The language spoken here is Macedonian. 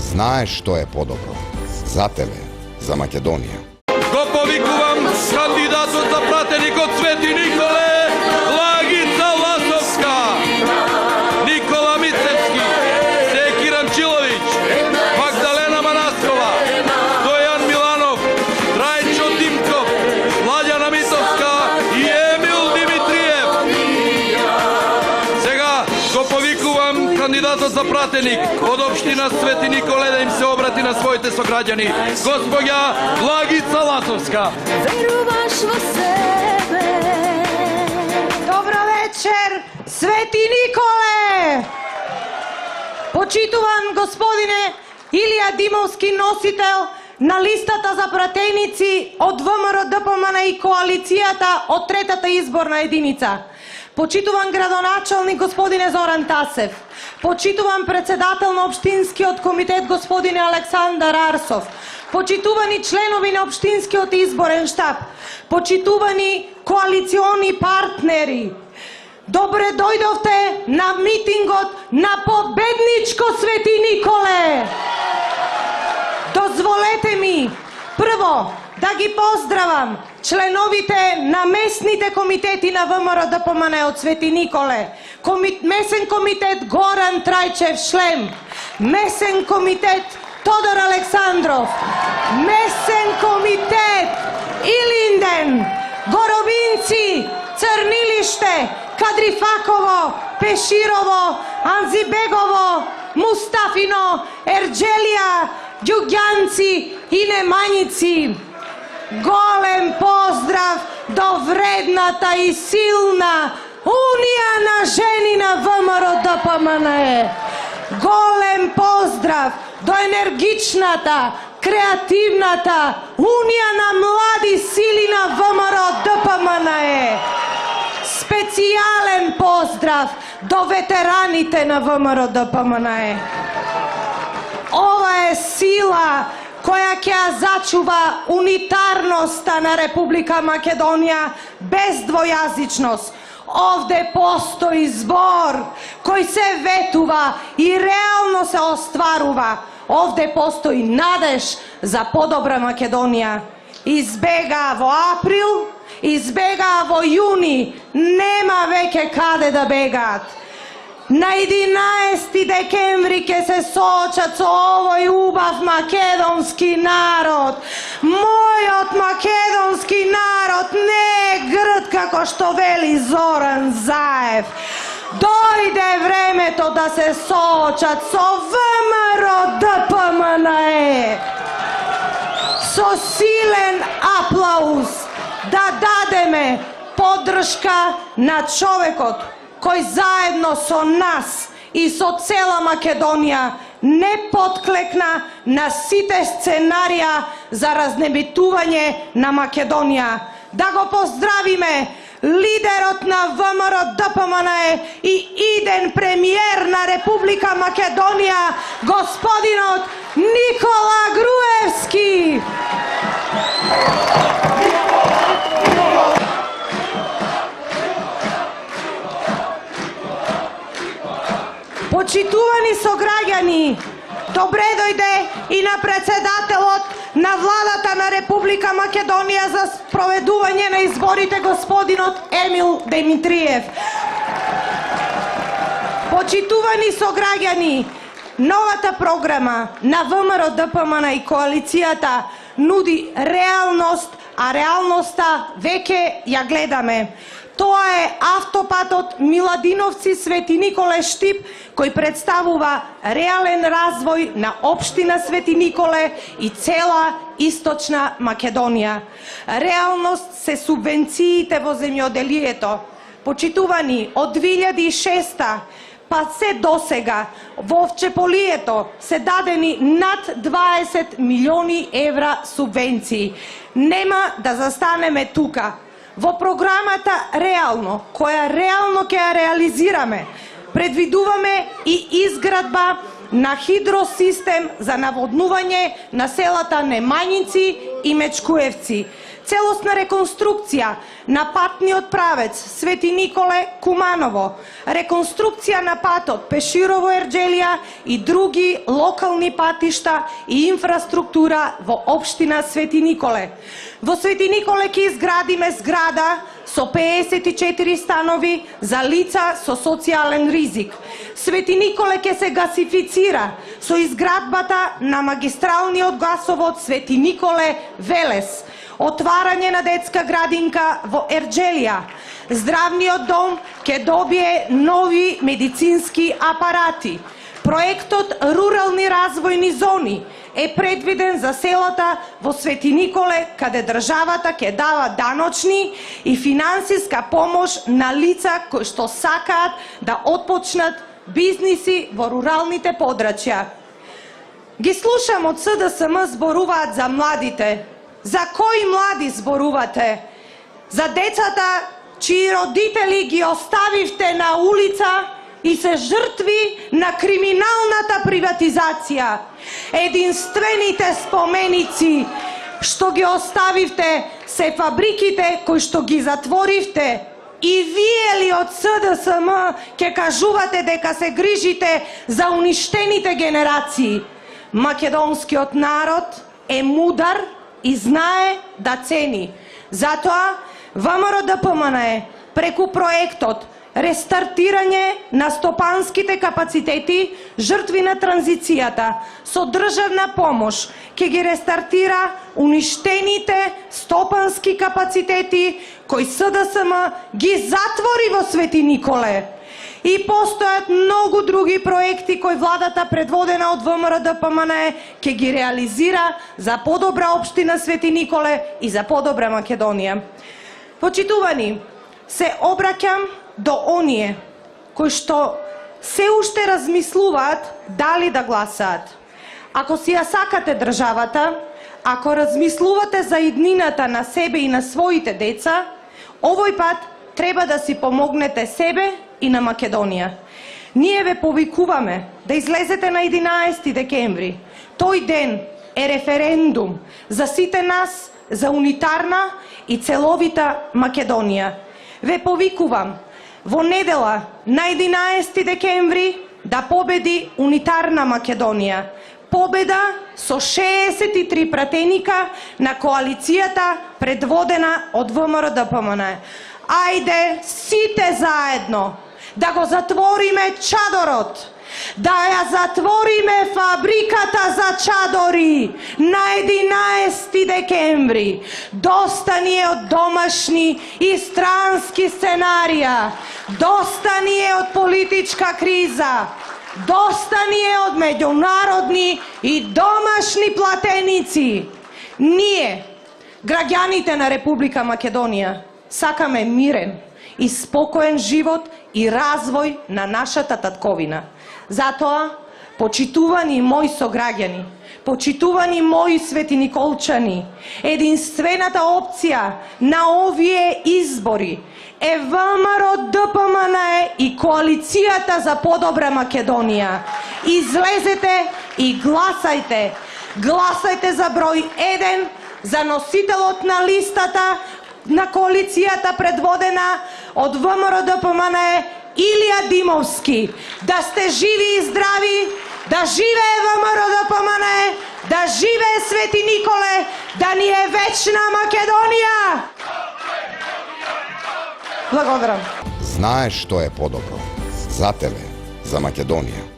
Знаеш што е подобро. За тебе, за Македонија. Го повикувам кандидатот за пратеник од Свети Николе, Лагица Ласовска, Никола Мицевски, Секи Рамчиловиќ, Магдалена Манаскова, Стојан Миланов, Трајчо Димков, Ладјана Митовска и Емил Димитриев. Сега го повикувам кандидатот за пратеник од општина Свети Николе да им се обрати на своите сограѓани, госпоѓа Лагица Ласовска. Веруваш во себе. Добро вечер, Свети Николе! Почитуван господине Илија Димовски, носител на листата за пратеници од ВМРО ДПМН и коалицијата од третата изборна единица. Почитуван градоначалник господине Зоран Тасев. Почитуван председател на Општинскиот комитет господине Александар Арсов. Почитувани членови на Општинскиот изборен штаб. Почитувани коалициони партнери. Добре дојдовте на митингот на победничко Свети Николе. Дозволете ми прво да ги поздравам членовите на местните комитети на ВМРО ДПМН од Свети Николе. Месен комитет Горан Трајчев Шлем, месен комитет Тодор Александров, месен комитет Илинден, Горобинци, Црнилиште, Кадрифаково, Пеширово, Анзибегово, Мустафино, Ерџелија, Ѓуѓанци и Немањици. Голем поздрав до вредната и силна Унија на жени на ВМРО ДПМН. Голем поздрав до енергичната, креативната Унија на млади сили на ВМРО ДПМН. Специјален поздрав до ветераните на ВМРО ДПМН. Ова е сила која ќе ја зачува унитарноста на Република Македонија без двојазичност. Овде постои збор кој се ветува и реално се остварува. Овде постои надеж за подобра Македонија. Избега во април, избега во јуни, нема веќе каде да бегаат. На 11 декември ќе се соочат со овој убав македонски народ. Мојот македонски народ не е грд како што вели Зоран Заев. Дојде времето да се соочат со ВМРО ДПМН. Со силен аплауз да дадеме поддршка на човекот кој заедно со нас и со цела Македонија не подклекна на сите сценарија за разнебитување на Македонија. Да го поздравиме лидерот на ВМРО ДПМН и иден премиер на Република Македонија, господинот Никола Груевски. Почитувани сограѓани, добре дојде и на председателот на владата на Република Македонија за спроведување на изборите, господинот Емил Димитриев. Почитувани сограѓани, новата програма на ВМРО ДПМН и коалицијата нуди реалност, а реалноста веќе ја гледаме. Тоа е автопатот Миладиновци Свети Николе Штип, кој представува реален развој на општина Свети Николе и цела источна Македонија. Реалност се субвенциите во земјоделието. Почитувани, од 2006 па се досега во Овчеполието се дадени над 20 милиони евра субвенции. Нема да застанеме тука. Во програмата Реално, која реално ќе ја реализираме, предвидуваме и изградба на хидросистем за наводнување на селата Немањици и Мечкуевци, целосна реконструкција на патниот правец Свети Николе Куманово, реконструкција на патот Пеширово-Ерџелија и други локални патишта и инфраструктура во општина Свети Николе. Во Свети Николе ќе изградиме зграда со 54 станови за лица со социјален ризик. Свети Николе ќе се гасифицира со изградбата на магистралниот гасовод Свети Николе Велес, отварање на детска градинка во Ерџелија. Здравниот дом ќе добие нови медицински апарати. Проектот Рурални развојни зони е предвиден за селата во Свети Николе, каде државата ќе дава даночни и финансиска помош на лица кои што сакаат да отпочнат бизниси во руралните подрачја. Ги слушам од СДСМ зборуваат за младите. За кои млади зборувате? За децата чии родители ги оставивте на улица и се жртви на криминалната приватизација. Единствените споменици што ги оставивте се фабриките кои што ги затворивте. И вие ли од СДСМ ќе кажувате дека се грижите за уништените генерации? Македонскиот народ е мудар и знае да цени. Затоа ВМРО-ДПМНЕ преку проектот Рестартирање на стопанските капацитети жртви на транзицијата со државна помош ќе ги рестартира уништените стопански капацитети кои СДСМ ги затвори во Свети Николе. И постојат многу други проекти кои владата предводена од ВМРО-ДПМНЕ ќе ги реализира за подобра општина Свети Николе и за подобра Македонија. Почитувани, се обраќам до оние кои што се уште размислуваат дали да гласаат. Ако си ја сакате државата, ако размислувате за иднината на себе и на своите деца, овој пат треба да си помогнете себе и на Македонија. Ние ве повикуваме да излезете на 11 декември. Тој ден е референдум за сите нас за унитарна и целовита Македонија. Ве повикувам во недела на 11 декември да победи унитарна Македонија. Победа со 63 пратеника на коалицијата предводена од ВМРО-ДПМНЕ. Ајде сите заедно да го затвориме чадорот, да ја затвориме фабриката за чадори на 11 декември. Доста ни е од домашни и странски сценарија. Доста ни е од политичка криза. Доста ни е од меѓународни и домашни платеници. Ние, граѓаните на Република Македонија, сакаме мирен и спокоен живот и развој на нашата татковина. Затоа, почитувани мои сограѓани, почитувани мои светиниколчани, единствената опција на овие избори е ВМРО-ДПМНЕ и коалицијата за подобра Македонија. Излезете и гласајте. Гласајте за број 1, за носителот на листата на коалицијата предводена од ВМРО-ДПМНЕ Илија Димовски. Да сте живи и здрави, да живее ВМРО-ДПМНЕ, да живее Свети Николе, да ни е вечна Македонија! Благодарам. Знаеш што е подобро. За тебе, за Македонија.